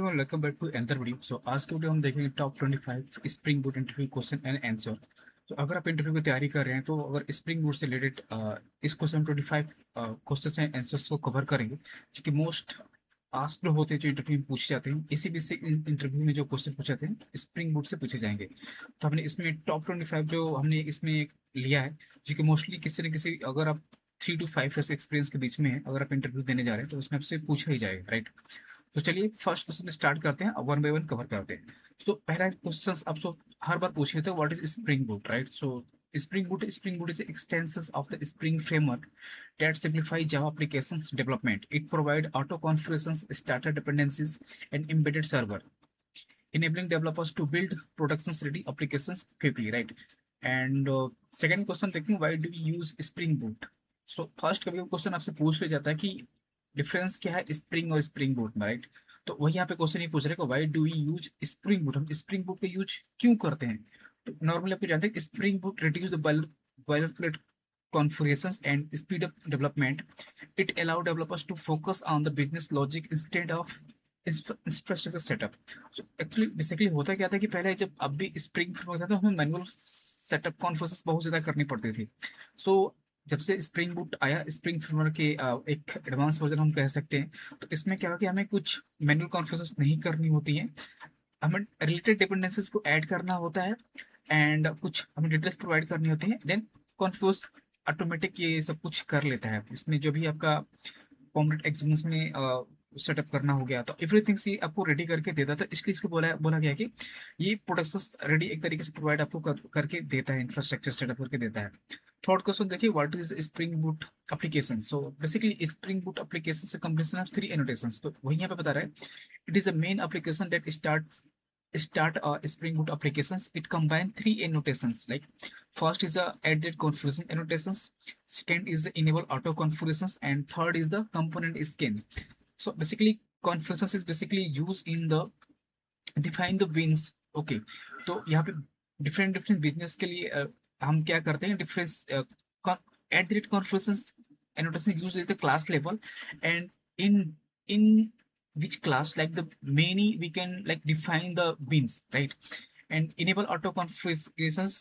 Welcome back to anchor video. आज के video हम देखेंगे top 25 spring boot interview question and answer. तो अगर आप इंटरव्यू की तैयारी कर रहे हैं तो अगर स्प्रिंग बूट से रिलेटेड इस क्वेश्चन 25 क्वेश्चन एंड आंसर्स को कवर करेंगे जो कि मोस्ट आस्क्ड होते हैं, जो इंटरव्यू में पूछे जाते हैं। इसी बीच से इंटरव्यू में जो क्वेश्चन पूछे जाते हैं स्प्रिंग बूट से पूछे जाएंगे। तो हमने इसमें टॉप 25 जो हमने इसमें लिया है, जो कि मोस्टली किसी न किसी, अगर आप 3 to 5 years एक्सपीरियंस के बीच में है, अगर आप इंटरव्यू देने जा रहे हैं तो उसमें आपसे पूछा ही जाएगा, राइट। तो चलिए फर्स्ट क्वेश्चन स्टार्ट करते हैं, वन बाय वन कवर करते हैं। तो पहला क्वेश्चन आपसे हर बार पूछ लेते हैं, what is spring boot, right. So spring boot is extensions of the Spring framework that simplify Java applications development. It provide auto configurations, starter dependencies, and embedded server, enabling developers to build production ready applications quickly, right. And second question देखिए, why do we use Spring Boot? So first कभी question आपसे पूछ लिया जाता है कि difference क्या है स्प्रिंग और स्प्रिंग बूट में, राइट। तो वही यहाँ पे क्वेश्चन ये पूछ रहे हैं, why do we use spring boot, हम स्प्रिंग बूट का यूज क्यों करते हैं। तो नॉर्मली आपको जानते हैं spring boot reduce the boilerplate configurations and speed up development. It allow developers to focus on the business logic instead of infrastructure setup. So actually basically होता क्या था कि पहले जब अब भी स्प्रिंग फ्रेमवर्क था तो हमें मैनुअल सेटअप कॉन्फ़िगरेशंस बहुत ज़्यादा करनी पड़ती थी। सो जब से स्प्रिंग बूट आया, स्प्रिंग फ्रेमवर्क के एक एडवांस वर्जन हम कह सकते हैं, तो इसमें क्या हो कि हमें कुछ मैनुअल कॉन्फ़िगरेशंस नहीं करनी होती हैं, हमें रिलेटेड डिपेंडेंसीज को ऐड करना होता है एंड कुछ हमें डिटेल्स प्रोवाइड करनी होती हैं, देन कॉन्फ़िगर्स ऑटोमेटिक ये सब कुछ कर लेता है। इसमें जो भी आपका कॉम्प्लेट एग्जाम्स में सेटअप करना हो गया तो एवरीथिंग सी आपको रेडी करके देता था, इसलिए इसको बोला बोला गया कि ये प्रोडक्ट्स रेडी एक तरीके से प्रोवाइड आपको करके देता है, इंफ्रास्ट्रक्चर सेटअप करके देता है। थर्ड क्वेश्चन देखिए, what is spring boot application. So basically spring boot application से कम्बिनेशन ऑफ 3 एनोटेशंस, तो वही यहाँ पे बता रहा है, it is a main application that start Spring Boot applications. It combine 3 annotations. Like first is the added configuration annotations, second is the enable auto configurations, and third is the component scan. So basically, configurations is basically used in the define the wins. Okay, तो यहाँ पे different different business के लिए हम क्या करते हैं, difference at the rate configurations annotation used is the class level, and in which class, like the many we can like define the bins, right, and enable auto configurations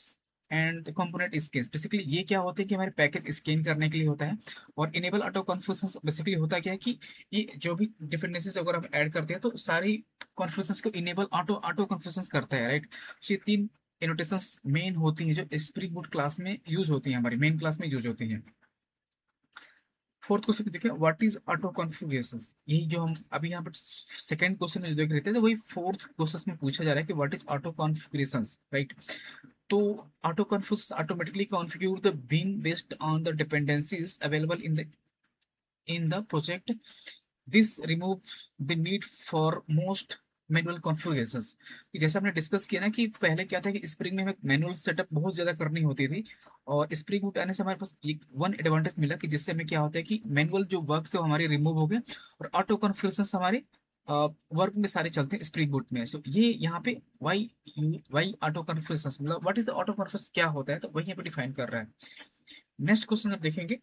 and component scan. Basically ये क्या होता है कि हमारे package scan करने के लिए होता है, और इनेबल ऑटो कॉन्फ़िगरेशंस बेसिकली होता क्या है कि ये जो भी डिफरेंसेस अगर हम ऐड करते हैं तो सारी कॉन्फ़िगरेशंस को इनेबल ऑटो ऑटो कॉन्फ़िगरेशंस करता है, राइट। तो ये 3 एनोटेशंस मेन होती हैं जो स्प्रिंग बूट क्लास में यूज होती हैं, हमारी मेन क्लास में यूज होती हैं। फोर्थ क्वेश्चन देखिए, व्हाट इज ऑटो कॉन्फ़िगरेशंस। यही जो हम अभी यहाँ पर सेकंड क्वेश्चन में जो देख रहे थे, तो वही फोर्थ क्वेश्चन में पूछा जा रहा है कि what is auto configurations, right. तो auto config automatically configure the bin based on the dependencies available in the project. This remove the need for most manual configurations. जैसे हमने डिस्कस किया ना कि पहले क्या था कि स्प्रिंग में हमें मैनुअल सेटअप बहुत ज्यादा करनी होती थी, और स्प्रिंग बूट आने से हमारे पास एक वन एडवांटेज मिला कि जिससे हमें क्या होता है कि मैनुअल जो वर्क थे वो हमारे रिमूव हो गए, और ऑटो कॉन्फ़िगरेशंस हमारे वर्क में सारे चलते हैं स्प्रिंग बूट में। सो ये यहाँ पे वाई ऑटो कॉन्फ़िगरेशंस, मतलब what is the auto configurations क्या होता है, तो वही यहाँ पे डिफाइन कर रहा है। नेक्स्ट क्वेश्चन आप देखेंगे,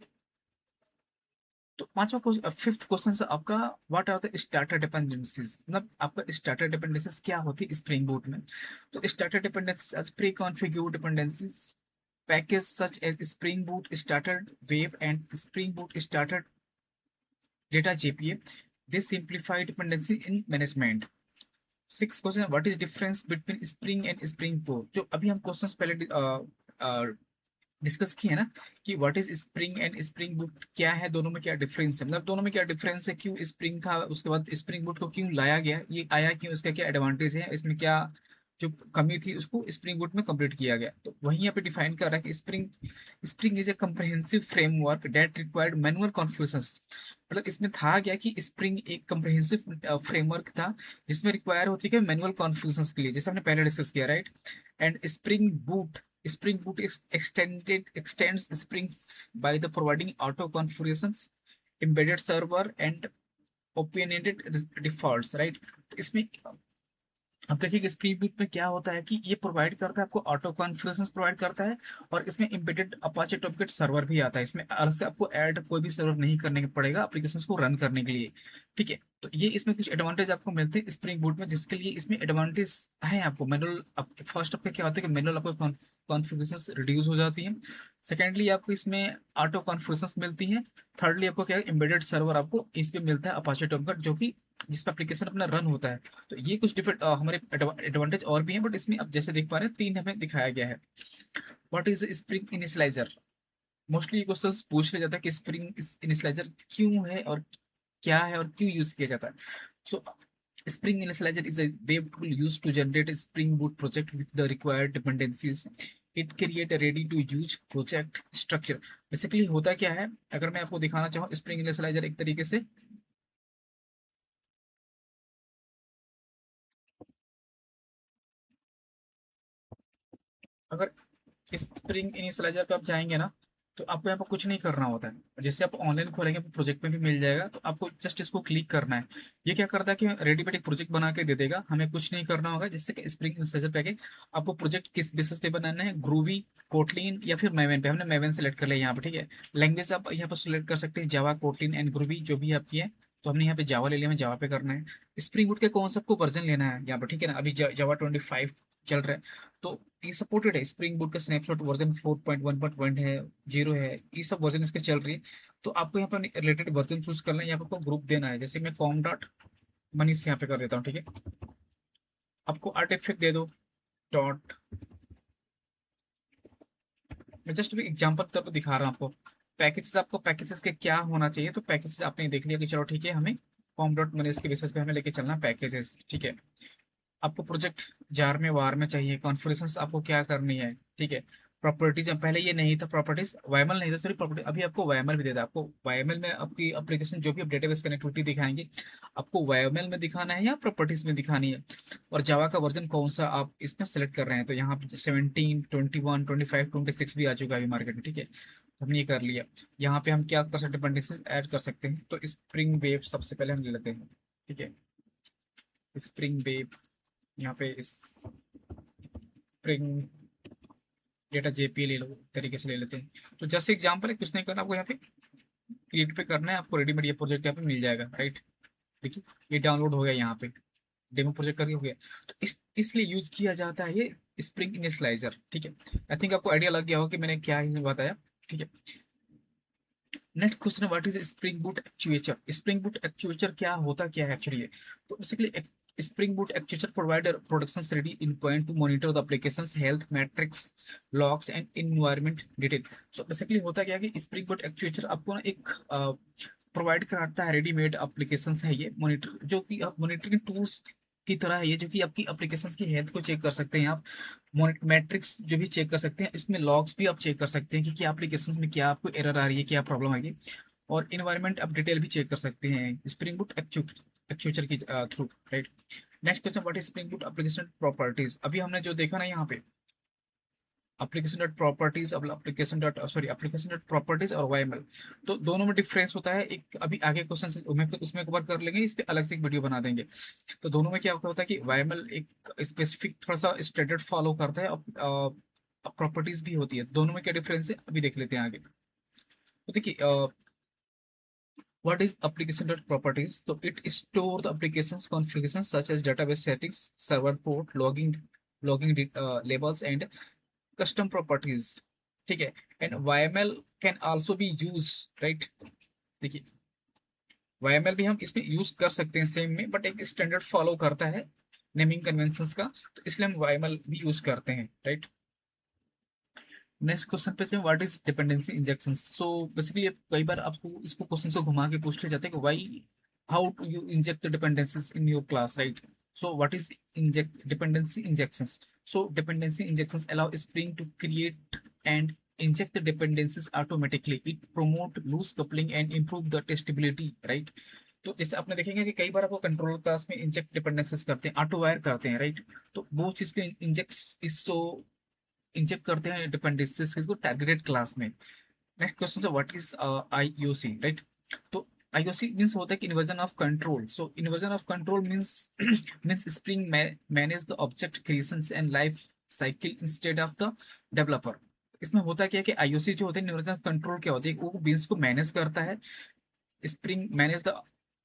तो पांचवा क्वेश्चन, फिफ्थ क्वेश्चन से आपका, what are the starter dependencies, मतलब आपका स्टार्टर डिपेंडेंसीज क्या होती है स्प्रिंग बूट में। तो starter dependencies as pre configured dependencies package such as spring boot starter web and spring boot starter data JPA, this simplify dependency in management. Six question, what is difference between spring and spring boot. जो अभी हम questions पहले discuss किए ना कि what is spring and spring boot क्या है, दोनों में क्या डिफरेंस है, मतलब दोनों में क्या डिफरेंस है, क्यों स्प्रिंग था उसके बाद स्प्रिंग बूट को क्यों लाया गया, ये आया क्यों, इसका क्या एडवांटेज है, इसमें क्या जो कमी थी उसको स्प्रिंग बूट में कंप्लीट किया गया। तो वहीं यहाँ पे डिफाइन कर रहा है कि spring spring is a comprehensive framework that required manual configurations. मतलब इसमें था क्या कि स्प्रिंग एक कम्प्रहेंसिव फ्रेमवर्क था जिसमें रिक्वायर होती है मैनुअल कॉन्फ़िगरेशंस के लिए, जैसे हमने पहले डिस्कस किया, right. And Spring Boot is extends Spring by the providing auto configurations, embedded server and opinionated defaults, right। तो इसमें अब देखिए कि स्प्रिंग बूट में क्या होता है कि ये प्रोवाइड करता है आपको ऑटो कॉन्फ़िगरेशंस प्रोवाइड करता है, और इसमें एम्बेडेड अपाचे टॉपकेट सर्वर भी आता है। इसमें अलग से आपको ऐड कोई भी सर्वर नहीं करने का पड़ेगा एप्लीकेशंस को रन करने के लिए। ठीक है, तो ये इसमें कुछ एडवांटेज आपको मिलते हैं स्प्रिंग बूट में, जिसके लिए इसमें एडवांटेज है आपको। मैनुअल फर्स्ट आपका क्या होता है कि मैनुअल आपको कॉन्फ़िगरेशंस रिड्यूस हो जाती है। सेकेंडली आपको इसमें ऑटो कॉन्फ़िगरेशंस मिलती है। थर्डली आपको क्या है, एम्बेडेड सर्वर आपको इसमें मिलता है अपाचे टॉपकेट, जो कि जिस पर एप्लीकेशन अपना रन होता है। तो ये कुछ डिफरेंट हमारे एडवांटेज और भी हैं, बट इसमें अब जैसे देख पा रहे हैं तीन हमें दिखाया गया है। What is spring initialiser? Mostly ये क्वेश्चन पूछ लिया जाता है कि स्प्रिंग इनिशियलाइजर क्यों है और क्या है और क्यों यूज किया जाता है। सो spring initialiser is a web tool used to generate a spring boot project with the required dependencies. It create a ready to use project structure. Basically होता क्या है, अगर मैं आपको दिखाना चाहूँ स्प्रिंग इनिशियलाइजर एक तरीके से, अगर स्प्रिंग इनिशियलाइजर पे आप जाएंगे ना, तो आपको यहाँ पर कुछ नहीं करना होता है। जैसे आप ऑनलाइन खोलेंगे प्रोजेक्ट में भी मिल जाएगा, तो आपको जस्ट इसको क्लिक करना है। ये क्या करता है कि रेडीमेड एक प्रोजेक्ट बना के दे देगा, हमें कुछ नहीं करना होगा। जिससे कि स्प्रिंग इनिशियलाइजर पे आके आपको प्रोजेक्ट किस बेसिस पे बनाना है, ग्रूवी, कोटलिन या फिर मैवन पे। हमने मैवन सेलेक्ट कर लिया यहाँ पे, ठीक है। लैंग्वेज आप यहाँ पर सिलेक्ट कर सकते हैं, जावा, कोटलिन एंड ग्रूवी जो भी आपकी है। तो हमने यहाँ पे जावा ले लिया, हमें जावा पे करना है। स्प्रिंग बूट के कौन सा आपको वर्जन लेना है यहाँ पर, ठीक है ना। अभी जावा 25 चल रहा है, तो ये सपोर्टेड है। स्प्रिंग बूट का स्नैपशॉट वर्जन 4.1.1 है, 0 है, ये सब वर्जन इसके चल रही है। तो आपको यहाँ पर रिलेटेड वर्जन चूज करना है, यहाँ पर आपको ग्रुप देना है। जैसे मैं कॉम डॉट मनीष यहाँ पे कर देता हूँ, ठीक है। आपको आर्टिफैक्ट दे दो डॉट, मैं जस्ट भी एग्जाम्पल तौर पर दिखा रहा हूँ आपको। पैकेजेस, आपको पैकेजेस के क्या होना चाहिए, तो पैकेजेस आपने देख लिया कि चलो ठीक है, हमें कॉम डॉट मनीष के बेसिस पे हमें लेके चलना पैकेजेस, ठीक है। आपको प्रोजेक्ट जार में वार में चाहिए, कॉन्फ़िगरेशंस आपको क्या करनी है, ठीक है। प्रॉपर्टीज में पहले ये नहीं था, प्रॉपर्टीज वायमल नहीं था, सॉरी प्रॉपर्टी, अभी आपको वायमल भी देता है। आपको वायमल में आपकी एप्लीकेशन जो भी आप डेटाबेस कनेक्टिविटी दिखाएंगे, आपको वायमल में दिखाना है या प्रॉपर्टीज में दिखानी है। और जावा का वर्जन कौन सा आप इसमें सेलेक्ट कर रहे हैं, तो यहाँ पे 17, 21, 25, 26 भी आ चुका है अभी मार्केट में, ठीक है। तो हमने ये कर लिया। यहाँ पे हम क्या कर सकते हैं, डिपेंडेंसीज ऐड कर सकते हैं। तो स्प्रिंग वेव सबसे पहले हम ले लेते हैं, ठीक है। स्प्रिंग वेव, यहाँ पे स्प्रिंग डेटा जेपीए ले लो, तरीके से ले लेते हैं। तो जस्ट एग्जांपल है, कुछ नहीं करना आपको, यहाँ पे क्रिएट पे करना है आपको। रेडीमेड ये प्रोजेक्ट यहाँ पे मिल जाएगा, राइट। देखिए ये डाउनलोड हो गया, यहाँ पे डेमो प्रोजेक्ट करके हो गया। तो इसलिए यूज किया जाता है ये स्प्रिंग इनिशियलाइजर, ठीक है। आई थिंक आपको आइडिया लग गया होगा कि मैंने क्या ही बताया, ठीक है। नेक्स्ट क्वेश्चन है, what is spring boot actuator? Spring boot actuator क्या होता, क्या है एक्चुअली? तो basically spring boot actuator provide production ready in point two monitor the applications health matrix, logs and environment detail. So basically होता क्या है कि स्प्रिंग बूट एक्चुएटर आपको ना एक प्रोवाइड कराता है, रेडीमेड एप्लीकेशंस है ये, मॉनिटर जो कि आप मॉनिटरिंग टूल्स की तरह है ये, जो कि आपकी एप्लीकेशंस की हेल्थ को चेक कर सकते हैं आप। मैट्रिक्स जो भी चेक कर सकते हैं, इसमें लॉग्स भी आप चेक कर सकते हैं कि क्या एप्लीकेशंस में क्या आपको एरर आ रही है, क्या प्रॉब्लम आ रही है। और इन्वायरमेंट आप डिटेल भी चेक कर सकते हैं स्प्रिंग बूट एक्चुएटर की through, right. Next question, what is spring boot application properties? अभी हमने जो देखा ना यहाँ पे एप्लीकेशन डॉट प्रॉपर्टीज, अब एप्लीकेशन डॉट प्रॉपर्टीज और वाईएमएल, तो दोनों में डिफरेंस होता है। एक अभी आगे क्वेश्चन उसमें कवर कर लेंगे, इस पे अलग से एक वीडियो बना देंगे। तो दोनों में क्या होता है कि वाईएमएल एक स्पेसिफिक थोड़ा सा स्टैंडर्ड फॉलो करता है, और प्रॉपर्टीज भी होती है। दोनों में क्या डिफरेंस है अभी देख लेते हैं आगे। तो देखिए what is application dot properties? So it store the application's configurations such as database settings, server port, labels and custom properties, ठीक है। And YML can also B use, right. देखिए YML भी हम इसमें यूज कर सकते हैं सेम में, बट एक स्टैंडर्ड फॉलो करता है नेमिंग कन्वेंशंस का, तो इसलिए हम YML भी यूज करते हैं, राइट। नेक्स्ट क्वेश्चन पे से what is dependency injection? So basically कई बार आपको इसको क्वेश्चन से घुमा के पूछ ले जाते हैं कि why, how to you inject dependencies in your class, right. So what is inject dependency injections? So dependency injections allow Spring to create and inject the dependencies automatically. It promote loose coupling and improve the testability, right? तो जैसे आपने देखेंगे कि कई बार आपको control class में inject dependencies करते हैं, ऑटो वायर करते हैं, राइट। तो वो चीज के इंजेक्ट्स इसो इंजेक्ट करते हैं डिपेंडेंसीज को टारगेटेड क्लास में। नेक्स्ट क्वेश्चन है व्हाट इज आईयूसी, राइट। तो IOC मीन्स होता है कि inversion of control. So inversion of control means means spring manage the object creations and life cycle instead of the developer. इसमें होता क्या है कि आईओसी जो होता है, इन्वर्जन ऑफ कंट्रोल क्या होती है, वो बीन्स को मैनेज करता है. Spring manage the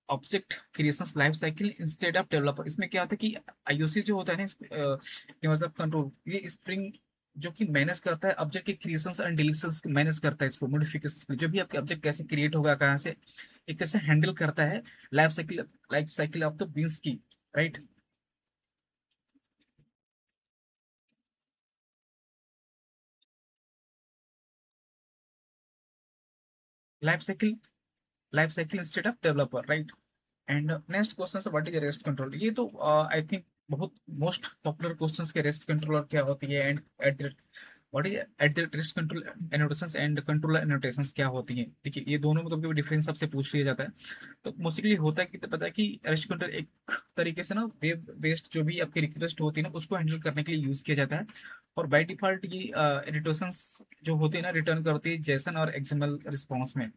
object creations life cycle instead of developer. इसमें क्या होता है कि आईओसी जो होता है ना, इन्वर्जन कंट्रोल, ये स्प्रिंग जो कि मैनेज करता है ऑब्जेक्ट के क्रिएशंस एंड डिलीशंस मैनेज करता है, इसको मॉडिफिकेशन जो भी आपके ऑब्जेक्ट कैसे क्रिएट होगा कहाँ से, एक तरह से हैंडल करता है life cycle of the beans की. Right. Life cycle life cycle instead of developer. Right. And next question, what is rest control. ये तो आई थिंक बहुत मोस्ट पॉपुलर क्वेश्चंस के, रेस्ट कंट्रोलर क्या होती है, and at the what is at the rest control annotations and controller annotations क्या होती हैं. देखिए ये दोनों में तो कभी डिफरेंस सबसे पूछ लिया जाता है. तो मोस्टली होता है कि, तो पता है कि रेस्ट कंट्रोल एक तरीके से ना वेब बेस्ड जो भी आपकी रिक्वेस्ट होती है ना, उसको हैंडल करने के लिए यूज किया जाता है. और बाय डिफॉल्ट ये एनोटेशंस जो होती है ना, रिटर्न करती है जेसन और एक्सएमएल रिस्पॉन्स में.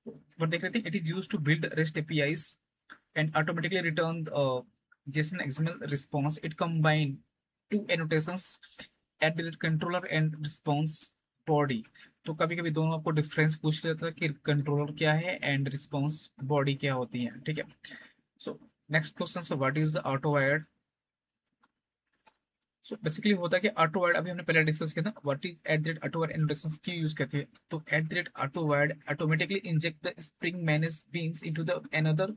पर देख रहे थे, it is use to build REST APIs and automatically return JSON XML response. It combine two annotations at the controller and response body. तो कभी कभी दोनों आपको डिफरेंस पूछ लेता है कि कंट्रोलर क्या है एंड रिस्पॉन्स बॉडी क्या होती है. ठीक है. So next question, so what is auto wired. So basically होता है कि ऑटो वायर्ड अभी हमने पहले डिस्कस किया था. What is at that auto wired annotations क्यों यूज करते हैं. तो at that auto wired automatically inject the spring manage beans into the another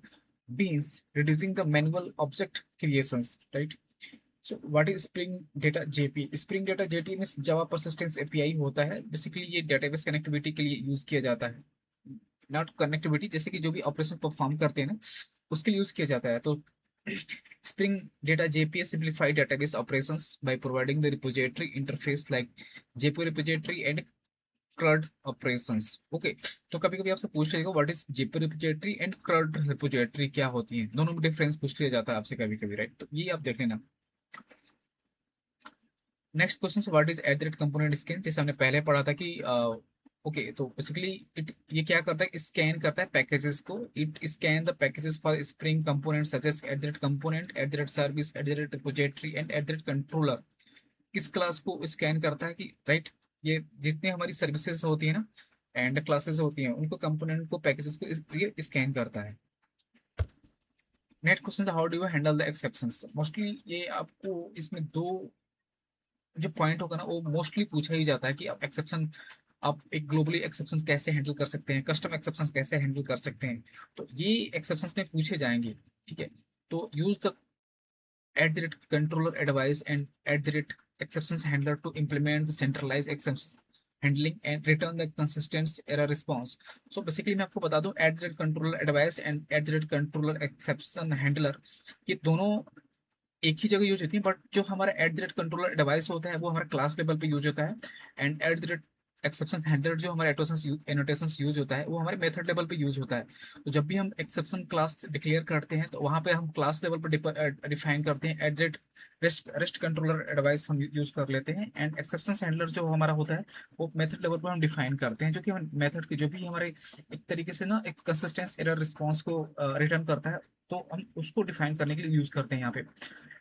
beans, reducing the manual object creations. Right. So what is Spring Data JP? Spring Data JP में Java Persistence API होता है. Basically ये database connectivity के लिए use किया जाता है. Not connectivity, जैसे कि जो भी ऑपरेशन परफॉर्म करते हैं ना, उसके लिए यूज किया जाता है. तो Spring Data JP simplify database operations by providing the repository interface like JP repository and CRUD operations. Okay. तो कभी कभी आपसे पूछ लिया what is JP repository and CRUD repository क्या होती है, दोनों में डिफरेंस पूछ लिया जाता है आपसे कभी कभी. राइट. तो ये आप देख लेना. Next question, what is at the rate component scan. जैसे हमने पहले पढ़ा था कि ओके, तो बेसिकली इट ये क्या करता है, स्कैन करता है पैकेजेस को. It scan the packages for Spring component such as at the rate component, at the rate service, at the rate repository and at the rate controller. किस class को scan करता है कि राइट, ये जितने हमारी सर्विसेज होती है ना एंड क्लासेस होती हैं, उनको कंपोनेंट को पैकेजेस को ये स्कैन करता है. Next question, how do you handle the exceptions. Mostly ये आपको इसमें दो जो पॉइंट होगा ना, वो मोस्टली पूछा ही जाता है कि आप एक्सेप्शन, आप एक ग्लोबली एक्सेप्शन कैसे हैंडल कर सकते हैं, कस्टम एक्सेप्शन कैसे हैंडल कर सकते हैं. तो ये एक्सेप्शन में पूछे जाएंगे. ठीक है. तो use the at the rate controller advice and at the rate exceptions handler to implement the centralized exceptions handling and return the consistent error response. So basically मैं आपको बता दूं, at the rate controller advice and at the rate controller exception handler, ये दोनों एक ही जगह use होती है. बट जो हमारा eight the rate controller device होता है वो हमारा क्लास लेवल पे यूज होता है. And at the rate exception handler जो हमारा एनोटेशंस यूज होता है वो हमारे मेथड लेवल पे यूज होता है. तो जब भी हम एक्सेप्शन क्लास डिक्लेयर करते हैं तो वहां पे हम क्लास लेवल पर डिफाइन करते हैं. Eight the rate rest controller advice हम यूज कर लेते हैं. एंड एक्सेप्शन हैंडलर जो हमारा होता है वो मेथड लेवल पर हम डिफाइन करते हैं, जो कि हम मेथड के जो भी हमारे एक तरीके से ना एक कंसिस्टेंस एरर रिस्पॉन्स को रिटर्न करता है, तो हम उसको डिफाइन करने के लिए यूज करते हैं यहाँ पे.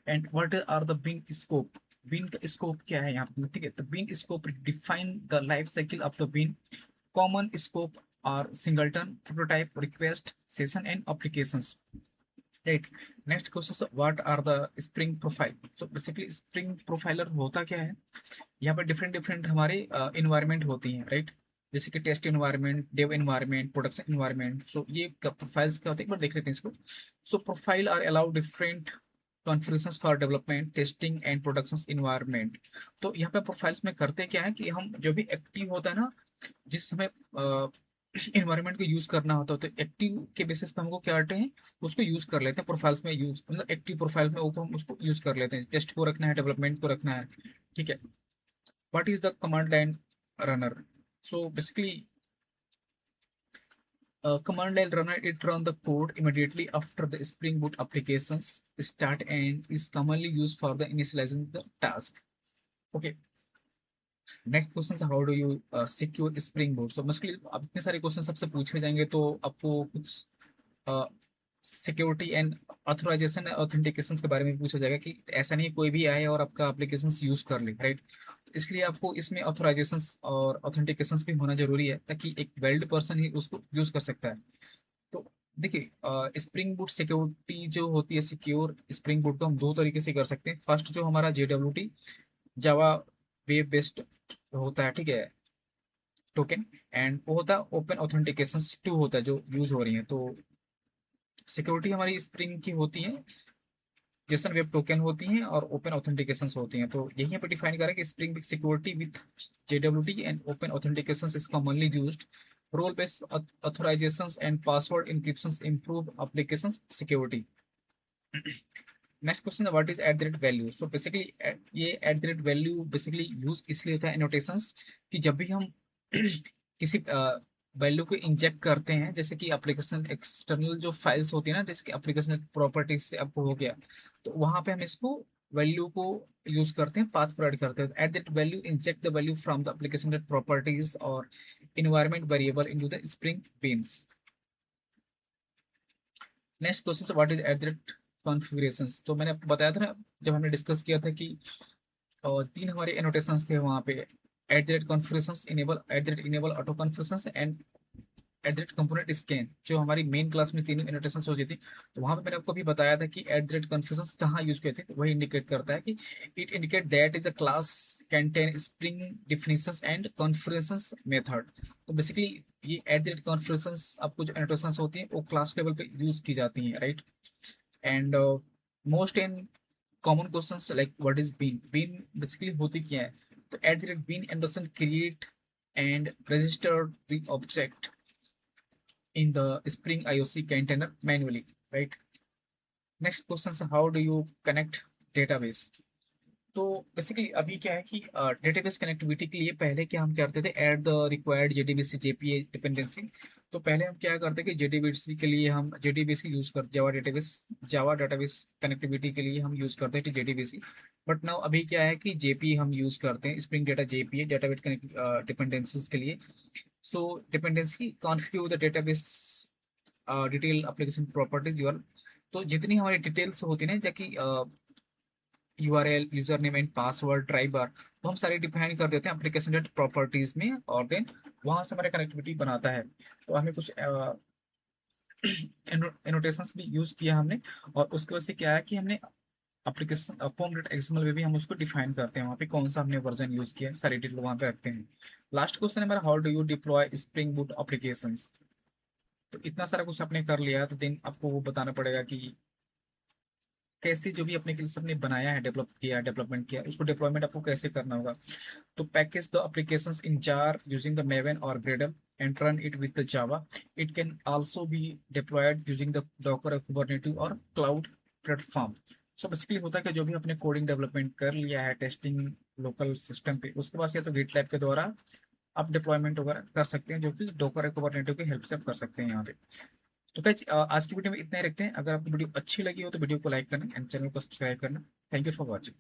And what are the bean scope. Bean का स्कोप क्या है यहाँ पे. ठीक है. तो bean scope define the life cycle of the bean. Common scope are singleton, prototype, request, session and applications. Right. Next question, what are the spring profile. So basically spring profiler होता क्या है. यहाँ पे डिफरेंट डिफरेंट हमारे environment होती हैं. Right. जैसे कि test environment, dev environment, production environment. So ये प्रोफाइल्स क्या होते हैं, एक बार देख लेते हैं इसको. So profile are allow different configurations for development, testing and production environment. तो यहाँ पे प्रोफाइल्स में करते क्या है कि हम जो भी एक्टिव होता है ना, जिस समय इन्वायरमेंट को यूज करना होता है, तो एक्टिव के बेसिस पे हमको क्या करते हैं, उसको यूज कर लेते हैं प्रोफाइल्स में. यूज मतलब एक्टिव प्रोफाइल में वो हम उसको यूज कर लेते हैं. टेस्ट को रखना है, डेवलपमेंट को रखना है. ठीक है. What is the command line runner. So basically command line runner, it run the code immediately after the Spring Boot applications start and is commonly used for the initializing the task. Okay. Next question, how do you secure spring boot. So मुश्किल, अब इतने सारे question सबसे पूछे जाएंगे तो आपको कुछ सिक्योरिटी एंड ऑथराइजेशन ऑथेंटिकेशन के बारे में भी पूछा जाएगा कि ऐसा नहीं कोई भी आए और आपका एप्लीकेशन यूज कर ले, राइट। इसलिए आपको इसमें ऑथराइजेशन और ऑथेंटिकेशन भी होना जरूरी है, ताकि एक वेल्ड पर्सन ही उसको यूज कर सकता है। तो देखिए, स्प्रिंग बूट सिक्योरिटी जो होती है, सिक्योर स्प्रिंग बूट को हम दो तरीके से कर सकते हैं। फर्स्ट जो हमारा JWT, जावा वेब बेस्ड होता है, ठीक है, टोकन। एंड वो होता है ओपन ऑथेंटिकेशन 2 होता है जो यूज हो रही है। तो सिक्योरिटी हमारी स्प्रिंग की होती है, जेसन वेब टोकन होती हैं और ओपन ऑथेंटिकेशन होती हैं। तो यही पे डिफाइन करें कि spring with security with JWT and open authentication is commonly used. Role based authorizations and password encryptions improve application security। Next question, what is at the rate value. So basically ये at the rate value basically use इसलिए होता है annotations, कि जब भी हम किसी value को इंजेक्ट करते हैं, जैसे कि एप्लीकेशन एक्सटर्नल जो फाइल्स होती है ना, जैसे कि एप्लीकेशन प्रॉपर्टीज से आपको हो गया, तो वहां पे हम इसको वैल्यू को यूज करते हैं, पाथ प्रोवाइड करते हैं। At that value inject the value from the application properties और environment variable into the Spring beans. Next question, what is at the rate configurations. तो मैंने आपको बताया था ना, जब हमने डिस्कस किया था कि तीन हमारे एनोटेशंस थे वहाँ पे, eight the rate configurations, enable, eight the rate enable auto configurations and at the rate component scan, जो हमारी मेन क्लास में तीनों एनोटेशंस होती थी। तो वहाँ पे मैंने आपको भी बताया था कि एट द रेट कॉन्फ़िगरेशंस कहाँ यूज किए थे। तो वही इंडिकेट करता है कि it indicate that is a class contain spring definitions and configurations method. तो बेसिकली ये एट द रेट कॉन्फ़िगरेशंस आपको जो एनोटेशंस होती हैं वो क्लास लेवल पे यूज की जाती हैं, right. And most in common questions like what is bean basically होती क्या है। तो एट द रेट बीन एंडरसन create and register the object in the Spring IOC container manually, right? Next question is how do you connect database? तो basically अभी क्या है कि डेटाबेस कनेक्टिविटी के लिए पहले क्या हम करते थे, add the required JDBC JPA dependency. तो पहले हम क्या करते कि JDBC के लिए हम JDBC यूज करते, जावा डेटाबेस कनेक्टिविटी के लिए हम यूज करते थे JDBC। बट नाउ अभी क्या है कि JPA हम यूज करते हैं, Spring Data JPA database connect dependencies के लिए। So dependency configure the database detail application properties your. तो जितनी हमारी डिटेल्स होती है ना, जैसे URL, user name and password, driver, तो हम सारे डिफाइन कर देते हैं एप्लीकेशन डेट प्रॉपर्टीज में, और देन वहां से हमारा कनेक्टिविटी बनाता है। तो हमें कुछ एनोटेशंस भी यूज किया हमने, और उसकी वजह से क्या है कि हमने एप्लीकेशन फॉर्म डॉट एक्सएमएल में भी हम उसको डिफाइन करते हैं, वहाँ पे कौन सा हमने वर्जन यूज किया है, सारी डिटेल वहाँ पे रखते हैं। लास्ट क्वेश्चन है हमारा, how do you deploy spring boot applications. तो इतना सारा कुछ आपने कर लिया, तो देन आपको वो बताना पड़ेगा कि कैसे जो भी अपने के लिए सबने बनाया है, डेवलप किया, डेवलपमेंट किया, उसको डिप्लॉयमेंट आपको कैसे करना होगा। तो package the applications in jar using the Maven और Gradle and run it with the Java. It can also be deployed using the Docker Kubernetes और क्लाउड प्लेटफॉर्म। सो बेसिकली होता है कि जो भी आपने कोडिंग डेवलपमेंट कर लिया है टेस्टिंग लोकल सिस्टम पे, उसके बाद या तो गिटलैब के द्वारा आप डिप्लॉयमेंट वगैरह कर सकते हैं, जो कि डॉकर कुबरनेटिव की हेल्प से आप कर सकते हैं यहाँ पे। तो गाइस आज की वीडियो में इतना ही रखते हैं। अगर आपको वीडियो अच्छी लगी हो तो वीडियो को लाइक करना एंड चैनल को सब्सक्राइब करना। Thank you for watching.